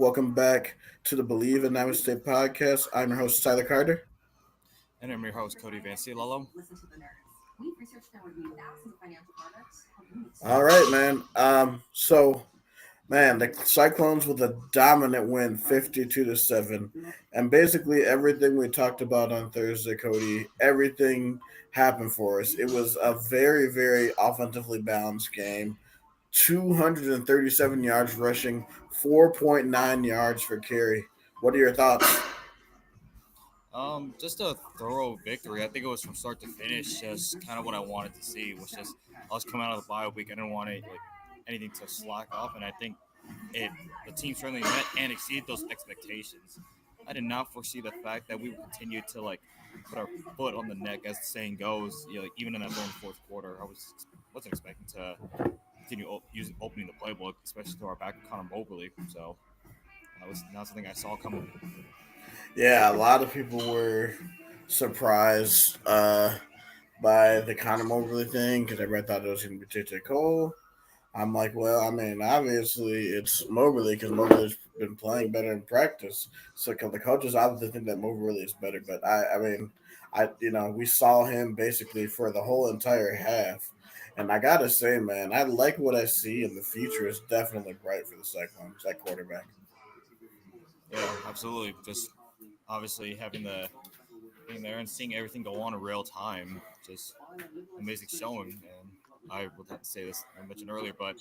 Welcome back to the Believe in Iowa State podcast. I'm your host, Tyler Carter. And I'm your host, Cody Vancilolo. All right, man. Man, the Cyclones with a dominant win, 52-7, and basically everything we talked about on Thursday, Cody, everything happened for us. It was a very, very offensively balanced game. 237 yards rushing, 4.9 yards for carry. What are your thoughts? Just a thorough victory. I think it was from start to finish, just kind of what I wanted to see. Was just I was coming out of the bye week. I didn't want anything to slack off, and I think it the team certainly met and exceeded those expectations. I did not foresee the fact that we would continue to put our foot on the neck, as the saying goes. Even in that third and fourth quarter, wasn't expecting to continue opening the playbook, especially to our back of Connor Mobley. So that was not something I saw coming. Yeah, a lot of people were surprised by the Conor Mobley thing because everybody thought it was going to be JJ Cole. I'm like, well, I mean, obviously it's Mobley because Mobley's been playing better in practice. So 'cause the coaches obviously think that Mobley is better. But we saw him basically for the whole entire half. And I gotta say, man, I like what I see, and the future is definitely bright for the Cyclones at quarterback. Yeah, absolutely. Just obviously having the being there and seeing everything go on in real time, just amazing showing. And I would have to say this I mentioned earlier, but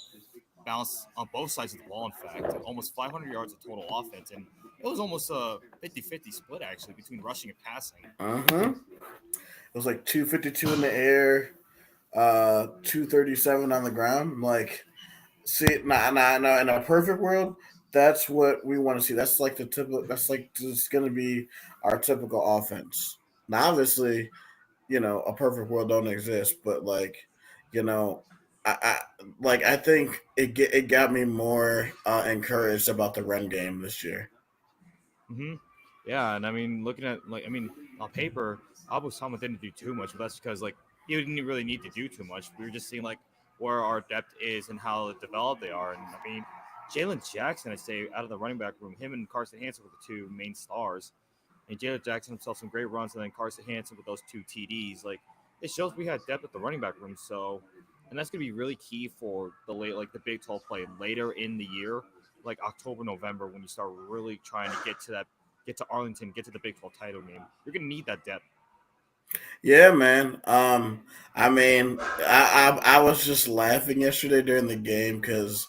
balance on both sides of the ball. In fact, almost 500 yards of total offense, and it was almost a 50-50 split actually between rushing and passing. It was like 252 in the air, 237 on the ground. I'm like, see, nah. In a perfect world, that's what we want to see. That's like the typical. That's like just going to be our typical offense. Now, obviously, a perfect world don't exist, but you know, I I think it got me more encouraged about the run game this year. hmm Yeah, and I mean, looking at on paper, Abu Sama didn't do too much, but that's because he didn't really need to do too much. We were just seeing where our depth is and how developed they are. And I mean, Jalen Jackson, I say, out of the running back room, him and Carson Hansen were the two main stars. And Jalen Jackson himself some great runs, and then Carson Hansen with those two TDs. It shows we had depth at the running back room. So, and that's gonna be really key for the Big 12 play later in the year, like October, November, when you start really trying to get to Arlington, get to the Big 12 title game. You're gonna need that depth. Yeah, man. I mean, I was just laughing yesterday during the game because,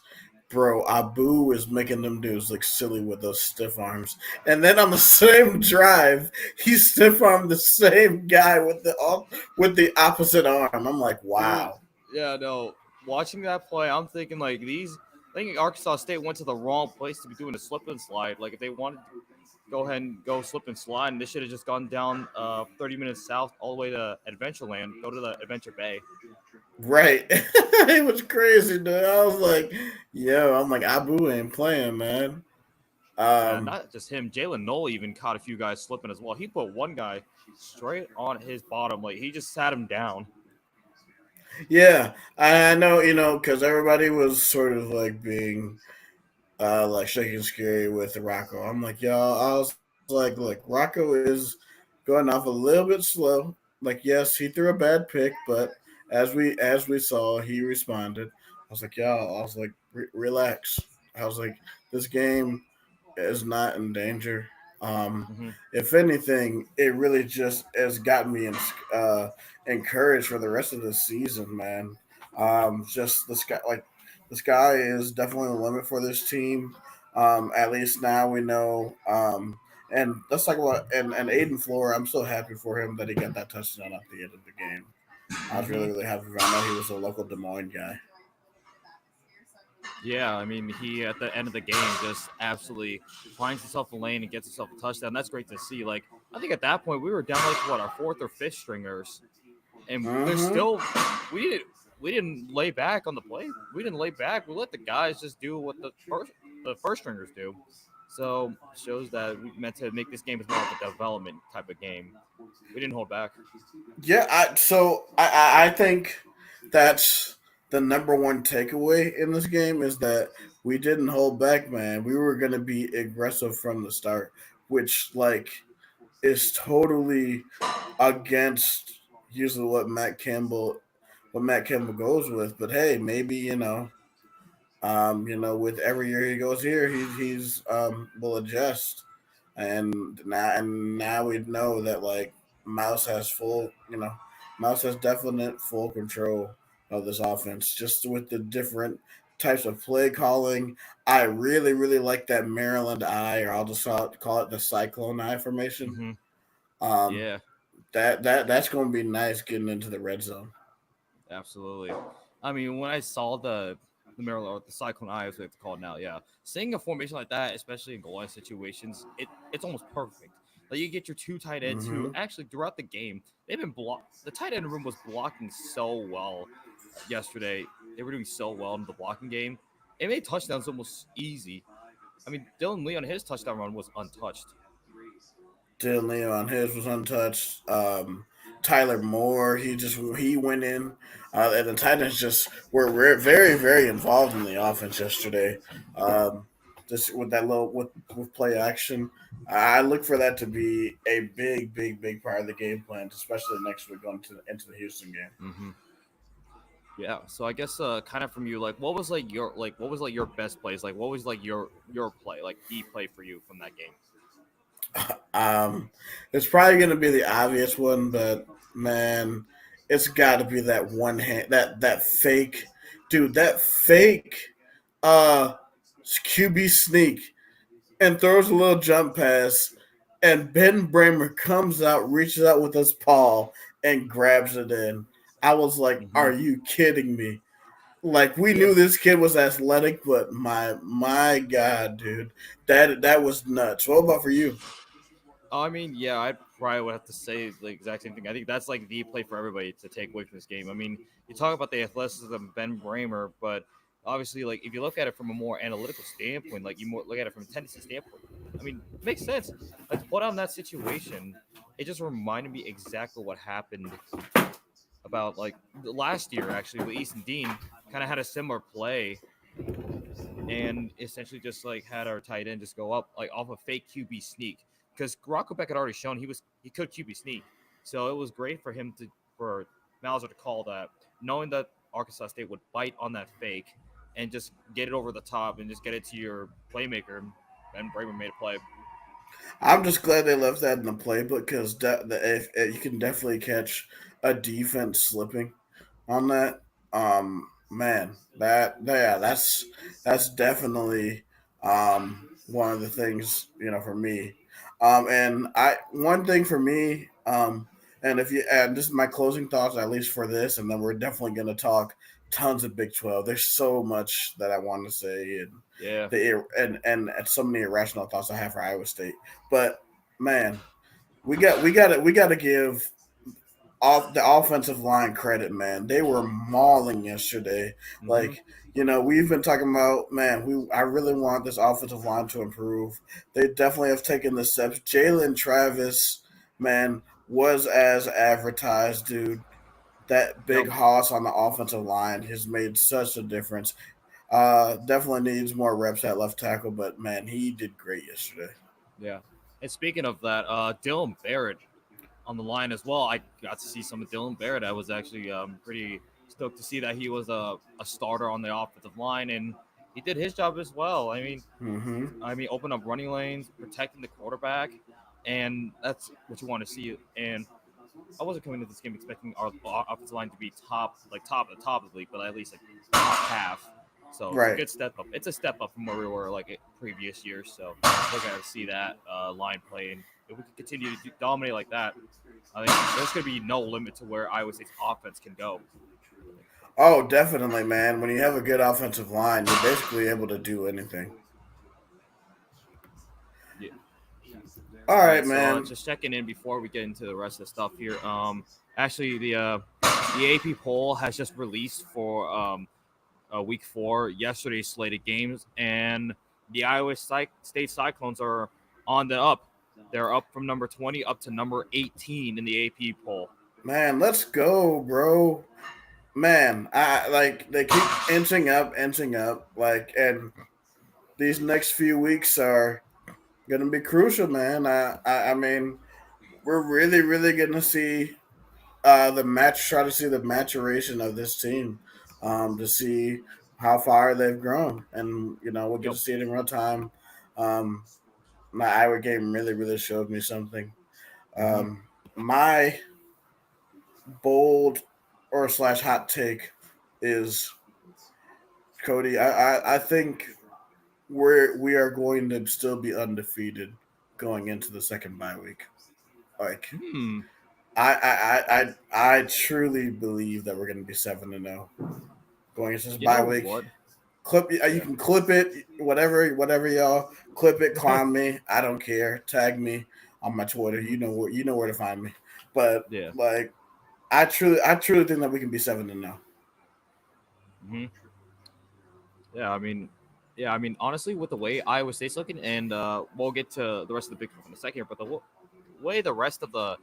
bro, Abu is making them dudes look silly with those stiff arms, and then on the same drive, he stiff armed the same guy with the opposite arm. I'm like, Dude, wow. yeah, no. Watching that play, I'm thinking I think Arkansas State went to the wrong place to be doing a slip and slide. Like if they wanted to go ahead and go slip and slide, and they should have just gone down 30 minutes south all the way to Adventureland, go to the Adventure Bay. Right, it was crazy, dude. I was like, yo, I'm like Abu ain't playing, man. Yeah, Um, not just him. Jalen Noel even caught a few guys slipping as well. He put one guy straight on his bottom. Like he just sat him down. yeah, I know, because everybody was sort of like being like shaking scary with Rocco. I'm like, y'all, I was like, look, Rocco is going off a little bit slow. Like, yes, he threw a bad pick, but as we saw, he responded. I was like, y'all, I was like, relax. I was like, this game is not in danger. hmm If anything, it really just has gotten me encouraged for the rest of the season, man. Just the sky is definitely the limit for this team. At least now we know. And let's talk about and Aiden Floor. I'm so happy for him that he got that touchdown at the end of the game. I was hmm really happy. I know he was a local Des Moines guy. Yeah, I mean, he at the end of the game just absolutely finds himself a lane and gets himself a touchdown. That's great to see. I think at that point we were down our fourth or fifth stringers, and there's Mm-hmm. still we didn't we didn't lay back on the play. We didn't lay back. We let the guys just do what the first stringers do. So shows that we meant to make this game as more of a development type of game. We didn't hold back. Yeah, I think that's the number one takeaway in this game is that we didn't hold back, man. We were gonna be aggressive from the start, which is totally against usually what Matt Campbell goes with. But hey, maybe with every year he goes here, he's will adjust, and now we know that Mouse has Mouse has definite full control of this offense, just with the different types of play calling. I really really like that Maryland eye, or I'll just call it the Cyclone eye formation. Hmm. Um, Yeah, that's going to be nice getting into the red zone. absolutely. I mean, when I saw the Maryland or the Cyclone Eye, as we have to call it now, yeah, seeing a formation like that, especially in goal line situations, it's almost perfect. Like you get your two tight ends who Hmm. actually throughout the game they've been blocked. The tight end room was blocking so well yesterday. They were doing so well in the blocking game. It made touchdowns almost easy. I mean, Dylan Lee on his touchdown run was untouched. Dylan Leon, his was untouched. Tyler Moore, he went in, and the Titans just were very very involved in the offense yesterday. Just with that little with play action, I look for that to be a big part of the game plan, especially next week going into the Houston game. Hmm. Yeah. So I guess kind of from you, like what was like your best plays? Like what was like your play, like the play for you from that game? Um, it's probably going to be the obvious one, but man, it's got to be that one hand that fake, dude. That fake, uh, QB sneak and throws a little jump pass, and Ben Bramer comes out, reaches out with his paw, and grabs it in. I was like, Hmm. "Are you kidding me?" Like we Yeah. knew this kid was athletic, but my god, dude, that was nuts. What about for you? I mean, yeah, I probably would have to say the exact same thing. I think that's like the play for everybody to take away from this game. I mean, you talk about the athleticism of Ben Bramer, but obviously, like if you look at it from a more analytical standpoint, like you more look at it from a tendency standpoint, I mean, it makes sense. Like to put on that situation, it just reminded me exactly what happened about like last year actually with Easton Dean. Kind of had a similar play and essentially just like had our tight end just go up like off a fake QB sneak because Rocco Beck had already shown he could QB sneak, so it was great for him to for Mauser to call that, knowing that Arkansas State would bite on that fake and just get it over the top and just get it to your playmaker. And Braver made a play. I'm just glad they left that in the playbook because if you can definitely catch a defense slipping on that. Man, that's definitely one of the things for me. And I one thing for me. And this is my closing thoughts, at least for this, and then we're definitely going to talk tons of Big 12. There's so much that I want to say, and Yeah. and so many irrational thoughts I have for Iowa State. But man, we got to give off the offensive line credit, man. They were mauling yesterday. Hmm. Like, we've been talking about, man, I really want this offensive line to improve. They definitely have taken the steps. Jalen Travis, man, was as advertised, dude. That Yep. big hoss on the offensive line has made such a difference. Definitely needs more reps at left tackle, but man, he did great yesterday. Yeah. And speaking of that, Dylan Barrett on the line as well. I got to see some of Dylan Barrett. I was actually pretty stoked to see that he was a starter on the offensive line, and he did his job as well. Mm-hmm. Open up running lanes, protecting the quarterback, and that's what you want to see. And I wasn't coming into this game expecting our offensive line to be top at the top of the league, but at least like top half. So it's a Right. good step up. It's a step up from where we were like previous years. So we're gonna see that line play, and if we can continue to dominate like that, I think there's going to be no limit to where Iowa State's offense can go. Oh, definitely, man. When you have a good offensive line, you're basically able to do anything. Yeah. All All right, right. So man. just checking in before we get into the rest of the stuff here. Actually, the AP poll has just released for week 4, yesterday's slated games, and the Iowa State Cyclones are on the up. They're up from number 20 up to number 18 in the AP poll. Man, let's go, bro. Man, I like they keep inching up, like, and these next few weeks are gonna be crucial, man. I mean, we're really gonna see try to see the maturation of this team, to see how far they've grown, and we'll get Yep. to see it in real time. Um, my Iowa game really showed me something. Hmm. My bold or slash hot take is Cody. I think we are going to still be undefeated going into the second bye week. Like Hmm. I truly believe that we're going to be 7-0 going into this You bye know week. what? You Yeah. can clip it, whatever y'all clip it, clown me. I don't care. Tag me on my Twitter. Hmm. You know where to find me. But Yeah. like, I truly think that we can be 7-0. Hmm. Yeah. Yeah. I mean, honestly, with the way Iowa State's looking, and we'll get to the rest of the Big 12 in a second here, but the way the rest of the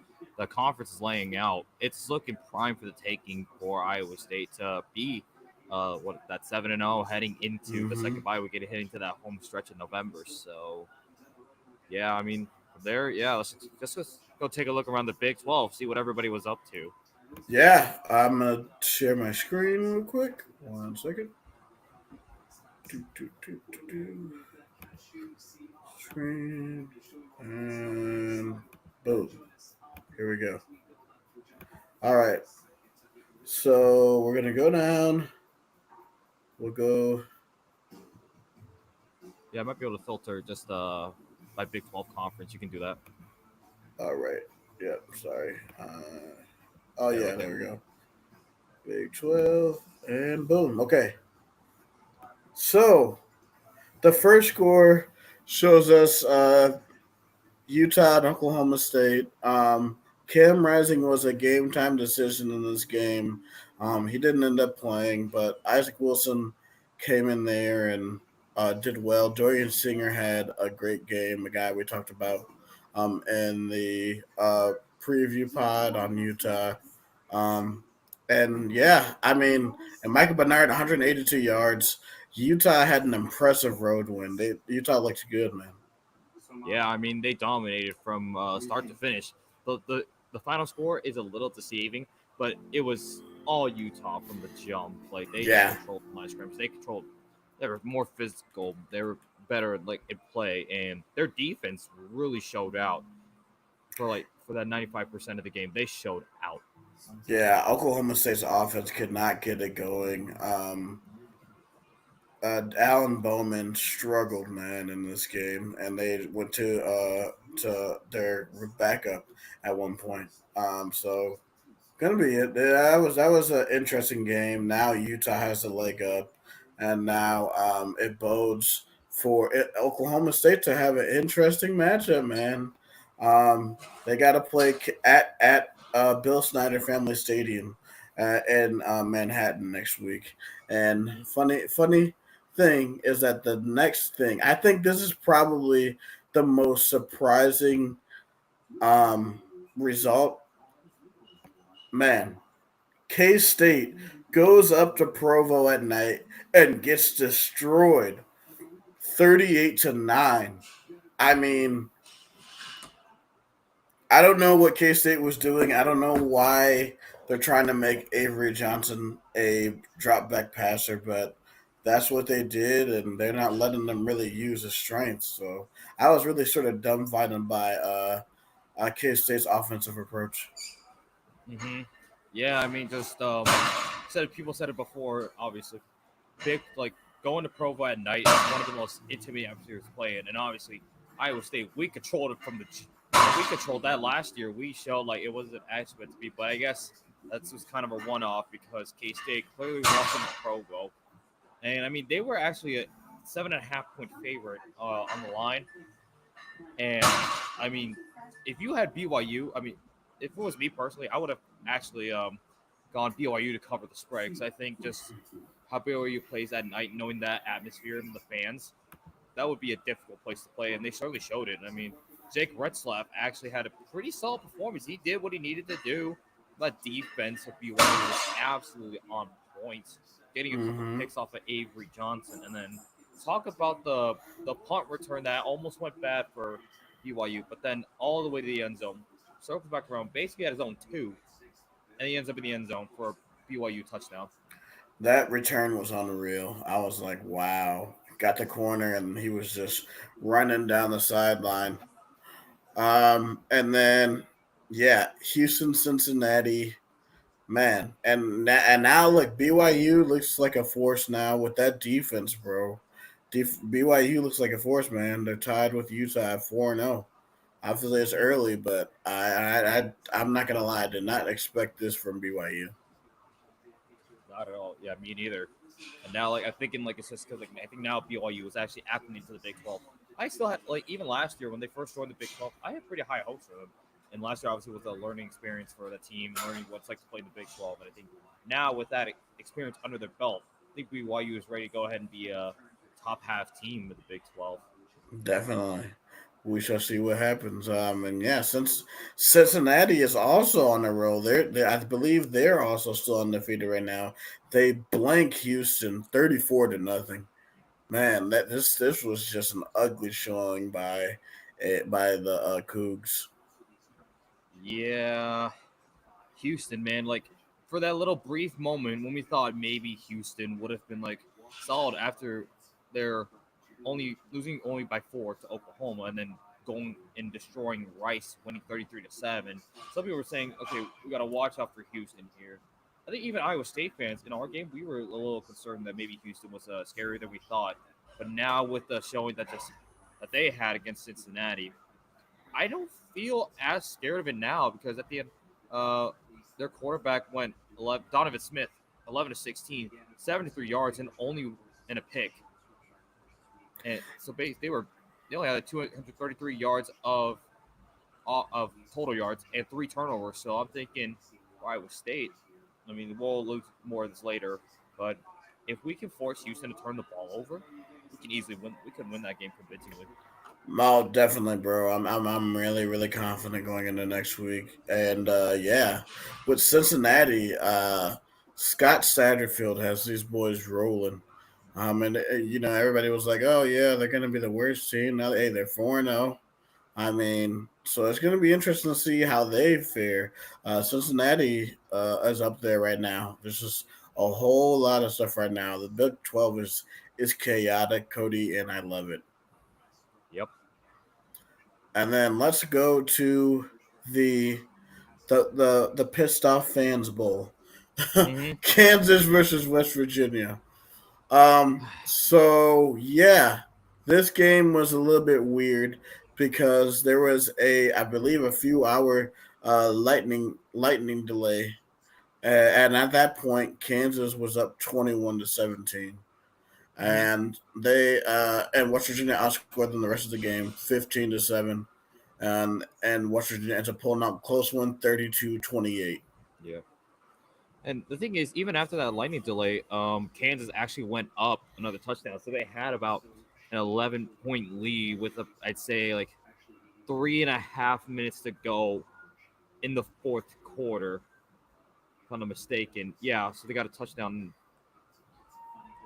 conference is laying out, it's looking prime for the taking for Iowa State to be what that 7-0 heading into the Mm-hmm. second bye. We get heading to that home stretch in November. So yeah, I mean, there, yeah, let's go take a look around the Big 12, see what everybody was up to. Yeah, I'm gonna share my screen real quick. 1 second. Do. Screen and boom. Here we go. All right. So we're gonna go down. We'll go. Yeah, I might be able to filter just by Big 12 conference. You can do that. All right. Yep. Sorry. Oh Yeah, yeah. okay. There we go. Big 12 and boom. Okay. So the first score shows us Utah and Oklahoma State. Cam Rising was a game time decision in this game. He didn't end up playing, but Isaac Wilson came in there and did well. Dorian Singer had a great game, a guy we talked about in the preview pod on Utah. Um, and yeah, I mean, and Michael Bernard, 182 yards. Utah had an impressive road win. Utah looked good, man. Yeah, I mean they dominated from start to finish. The final score is a little deceiving, but it was all Utah from the jump. Like they just Yeah, controlled the line of scrimmage. They controlled. They were more physical. They were better like in play, and their defense really showed out for that 95% of the game. They showed out. yeah. Oklahoma State's offense could not get it going. Alan Bowman struggled, man, in this game, and they went to their backup at one point. So gonna be it. That was an interesting game. Now Utah has the leg up, and now it bodes for Oklahoma State to have an interesting matchup, man. They got to play at Bill Snyder Family Stadium in Manhattan next week. And Hmm. funny thing is that the next thing I think this is probably the most surprising um, result, man. K State goes up to Provo at night and gets destroyed 38-9. I mean, I don't know what K State was doing. I don't know why they're trying to make Avery Johnson a drop back passer, but that's what they did, and they're not letting them really use his strengths. So I was really sort of dumbfounded by K State's offensive approach. Hmm. Yeah, I mean just people said it before. Obviously, big like going to Provo at night is one of the most intimidating atmospheres to play in, and obviously Iowa State we controlled it from the we controlled that last year. We showed like it wasn't actually meant to be, but I guess that was kind of a one-off because K State clearly wasn't Provo, and I mean they were actually a 7.5 point favorite on the line, and I mean if you had BYU, I mean if it was me personally, I would have actually gone BYU to cover the spread because I think just how BYU plays at night, knowing that atmosphere and the fans, that would be a difficult place to play, and they certainly showed it. I mean, Jake Retzlaff actually had a pretty solid performance. He did what he needed to do. That defense of BYU was absolutely on point, getting a couple Mm-hmm. picks off of Avery Johnson, and then talk about the punt return that almost went bad for BYU, but then all the way to the end zone, circles back around, basically at his own two, and he ends up in the end zone for a BYU touchdown. That return was unreal. I was like, wow. Got the corner and he was just running down the sideline. And then yeah, Houston, Cincinnati, man, and now look, BYU looks like a force now with that defense, bro. BYU looks like a force, man. They're tied with Utah at 4-0. Obviously, it's Mhm. early, but I'm not gonna lie. I did not expect this from BYU. Not at all. Yeah, me neither. And now, like, I'm thinking, like, it's just because, like, I think now BYU is actually acting into the Big 12. I still had, like, even last year when they first joined the Big 12, I had pretty high hopes for them. And last year, obviously, was a learning experience for the team, learning what it's like to play in the Big 12. And I think now, with that experience under their belt, I think BYU is ready to go ahead and be a top half team with the Big 12. Definitely. We shall see what happens. And yeah, since Cincinnati is also on the roll, I believe they're also still undefeated right now. They blank Houston 34-0. Man, this was just an ugly showing by the Cougs. Yeah, Houston, man, like for that little brief moment when we thought maybe Houston would have been like solid after their only losing only by 4 to Oklahoma and then going and destroying Rice, winning 33-7. Some people were saying, okay, we got to watch out for Houston here. I think even Iowa State fans in our game, we were a little concerned that maybe Houston was scarier than we thought. But now with the showing that they had against Cincinnati, I don't feel as scared of it now because at the end, uh, their quarterback went 11, Donovan Smith, 11 to 16, 73 yards, and only in a pick. And so they only had 233 yards of total yards and 3 turnovers. So I'm thinking Iowa State. I mean, we'll lose more of this later, but if we can force Houston to turn the ball over, we can easily win. We can win that game convincingly. Oh, definitely, bro. I'm really really confident going into next week, and yeah, with Cincinnati, Scott Satterfield has these boys rolling. And everybody was like, "Oh yeah, they're going to be the worst team." Now, hey, they're 4-0. I mean, so it's going to be interesting to see how they fare. Cincinnati is up there right now. There's just a whole lot of stuff right now. The Big 12 is chaotic, Cody, and I love it. Yep. And then let's go to the the pissed off fans bowl. Mm-hmm. Kansas versus West Virginia. So yeah, this game was a little bit weird because there was I believe a few hour lightning delay. And at that point Kansas was up 21-17. Mm-hmm. And West Virginia outscored them the rest of the game 15-7. And West Virginia ends up pulling out a close one 32-28. Yeah. And the thing is, even after that lightning delay, Kansas actually went up another touchdown. So they had about an 11-point lead with, I'd say, like 3.5 minutes to go in the fourth quarter, if I'm not mistaken. Yeah, so they got a touchdown.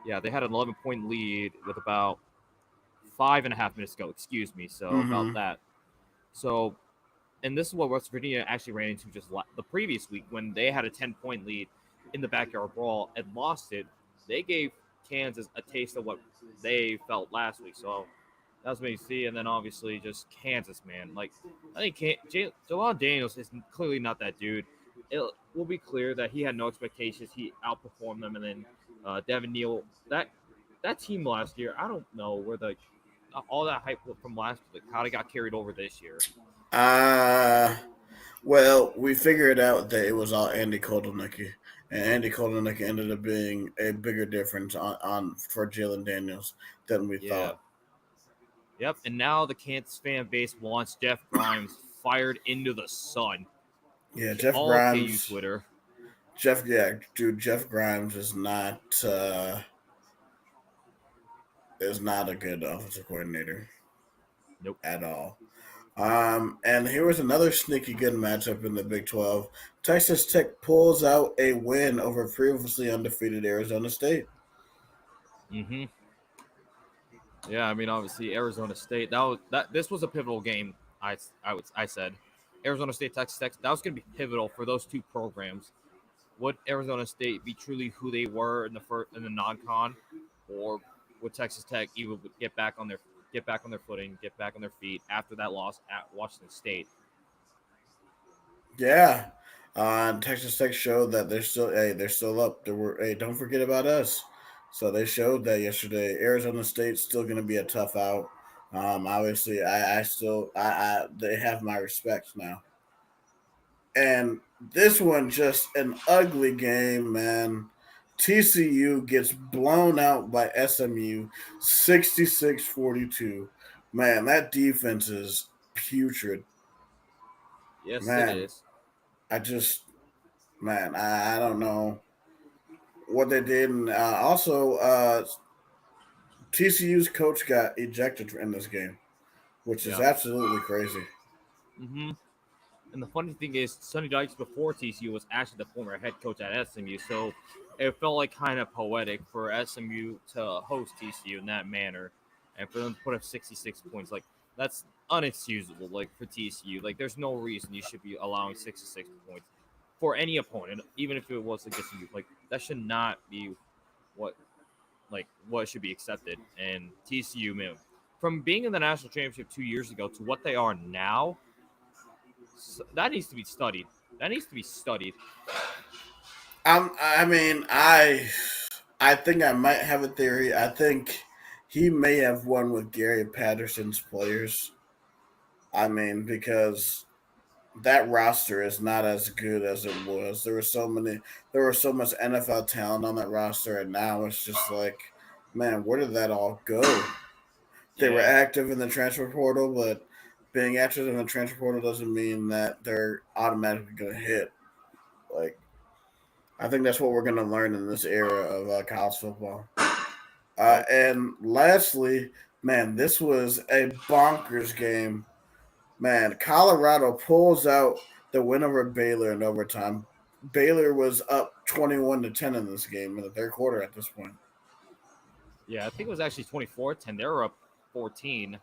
Yeah, they had an 11-point lead with about 5.5 minutes to go. Excuse me. So about Mm-hmm. that. So, and this is what West Virginia actually ran into just the previous week when they had a 10-point lead in the backyard brawl and lost it. They gave Kansas a taste of what they felt last week. So that's what you see. And then obviously just Kansas, man. Like, I think Jawan Daniels is clearly not that dude. It will be clear that he had no expectations. He outperformed them. And then Devin Neal, that team last year, I don't know where all that hype from last, like how they got carried over this year. Uh well, we figured out that it was all Andy Kotelnicki. And Andy Kotelnicki ended up being a bigger difference on for Jalen Daniels than we Yeah. thought. Yep. And now the Kansas fan base wants Jeff Grimes fired into the sun. Yeah, All KU Twitter. Jeff Grimes is not a good offensive coordinator Nope. at all. And here was another sneaky good matchup in the Big 12. Texas Tech pulls out a win over previously undefeated Arizona State. Mm-hmm. Yeah, I mean, obviously Arizona State. This was a pivotal game. I said, Arizona State, Texas Tech. That was going to be pivotal for those two programs. Would Arizona State be truly who they were in the non-con, or would Texas Tech even get back on their footing, get back on their feet after that loss at Washington State? Yeah. Texas Tech showed that they're still up. Don't forget about us. So they showed that yesterday. Arizona State's still going to be a tough out. Obviously, they have my respects now. And this one just an ugly game, man. TCU gets blown out by SMU 66-42. Man, that defense is putrid. Yes, it Man, is. I just I don't know what they did. And also, TCU's coach got ejected in this game, which is Yeah. absolutely crazy. hmm And the funny thing is, Sonny Dykes before TCU was actually the former head coach at SMU, so it felt like kind of poetic for SMU to host TCU in that manner, and for them to put up 66 points. Like that's unexcusable. Like for TCU, like there's no reason you should be allowing 66 points for any opponent, even if it was against you. Like that should not be what what should be accepted. And TCU, man, from being in the national championship 2 years ago to what they are now, that needs to be studied. That needs to be studied. I mean, I think I might have a theory. I think he may have won with Gary Patterson's players. I mean, because that roster is not as good as it was. There were so much NFL talent on that roster, and now it's just like, man, where did that all go? They were Yeah. active in the transfer portal, but being active in the transfer portal doesn't mean that they're automatically going to hit. Like, I think that's what we're going to learn in this era of college football. Yep. And lastly, man, this was a bonkers game. Man, Colorado pulls out the win over Baylor in overtime. Baylor was up 21-10 in this game in the third quarter at this point. Yeah, I think it was actually 24-10. They were up 14.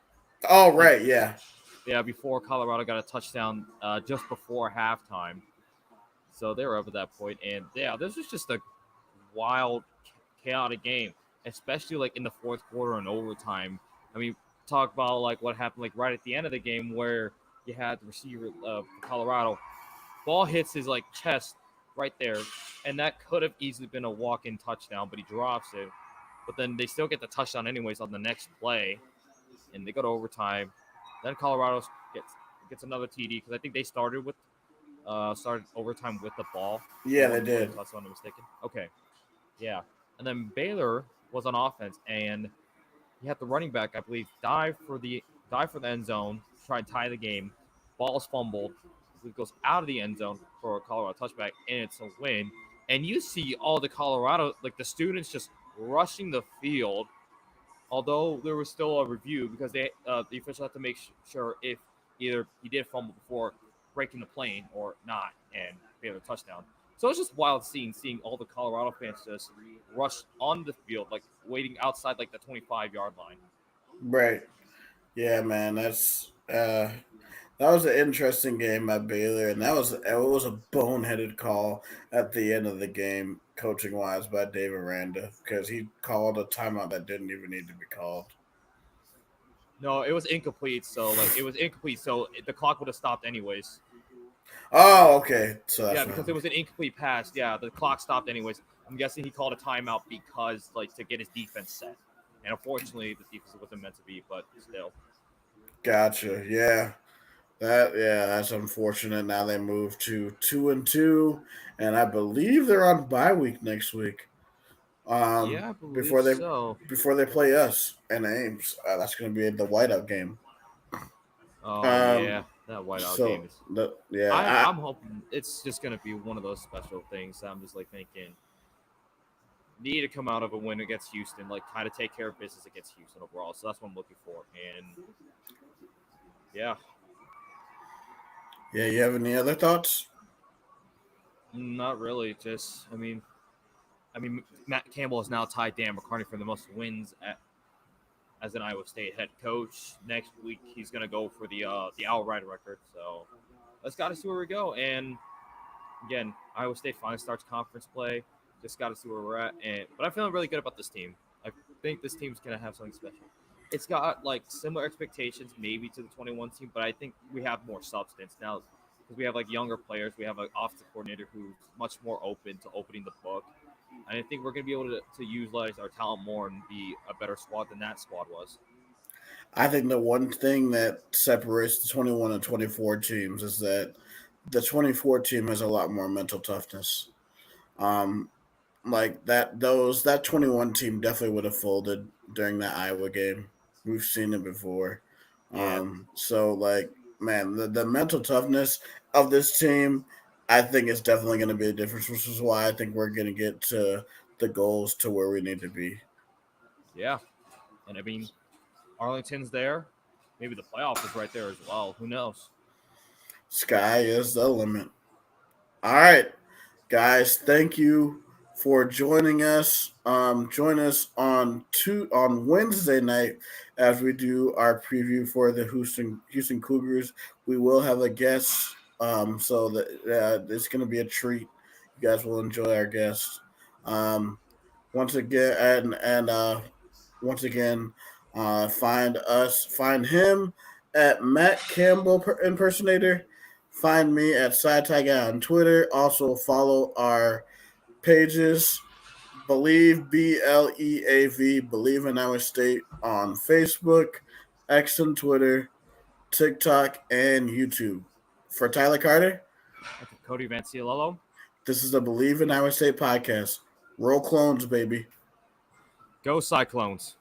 Oh, Like, right, yeah. yeah, before Colorado got a touchdown just before halftime. So they were up at that point. And yeah, this was just a wild, chaotic game, especially like in the fourth quarter and overtime. I mean, talk about like what happened like right at the end of the game where you had the receiver for Colorado. Ball hits his like chest right there, and that could have easily been a walk-in touchdown, but he drops it. But then they still get the touchdown anyways on the next play, and they go to overtime. Then Colorado gets another TD because I think they started overtime with the ball. They Yeah, they won the did. toss, if I'm not mistaken. Okay, yeah. And then Baylor was on offense, and he had the running back, I believe, dive for the end zone, try and tie the game. Ball's fumbled. It goes out of the end zone for a Colorado touchback, and it's a win. And you see all the Colorado, like the students, just rushing the field. Although there was still a review because the official had to make sure if either he did fumble before breaking the plane or not, and Baylor touchdown. So it's just wild seeing all the Colorado fans just rush on the field, like waiting outside like the 25-yard line. Right. Yeah, man. That was an interesting game by Baylor, and it was a boneheaded call at the end of the game, coaching wise, by Dave Aranda because he called a timeout that didn't even need to be called. No, it was incomplete. So like it was incomplete. So the clock would have stopped anyways. Oh, okay. So Yeah, that's what because it happened. was an incomplete pass. Yeah, the clock stopped anyways. I'm guessing he called a timeout because like to get his defense set. And unfortunately, the defense wasn't meant to be, but still. Gotcha. That's unfortunate. Now they move to 2-2, and I believe they're on bye week next week. Yeah, I believe Before so. they play us and Ames, that's going to be the whiteout game. Oh yeah, Um, that whiteout game so is. the yeah, I'm hoping it's just gonna be one of those special things. I'm just like thinking need to come out of a win against Houston, like kind of take care of business against Houston overall. So that's what I'm looking for. And yeah, yeah. You have any other thoughts? not really. Just I mean, Matt Campbell has now tied Dan McCartney for the most wins as an Iowa State head coach. Next week, he's going to go for the outright record. So let's got to see where we go. And again, Iowa State finally starts conference play. Just got to see where we're at. But I'm feeling really good about this team. I think this team's going to have something special. It's got like similar expectations maybe to the 21 team, but I think we have more substance now because we have like younger players. We have an offensive coordinator who's much more open to opening the book. And I think we're going to be able to utilize our talent more and be a better squad than that squad was. I think the one thing that separates the 21 and 24 teams is that the 24 team has a lot more mental toughness. Um, like that 21 team definitely would have folded during that Iowa game. We've seen it before. Yeah. So like man, the mental toughness of this team, I think is definitely going to be a difference, which is why I think we're going to get to the goals to where we need to be. Yeah. And I mean, Arlington's there. Maybe the playoff is right there as well. Who knows? Sky is the limit. All right, guys, thank you for joining us. Join us on Wednesday night as we do our preview for the Houston Cougars. We will have a guest, so that it's going to be a treat. You guys will enjoy our guest. Um, once again, once again, find him at Matt Campbell impersonator. Find me at SciTag on Twitter. Also follow our pages. Believe in Iowa State on Facebook, X and Twitter, TikTok, and YouTube. For Tyler Carter, Cody Vanciolello. this is the Believe in Iowa State podcast. Roll clones, baby. Go Cyclones.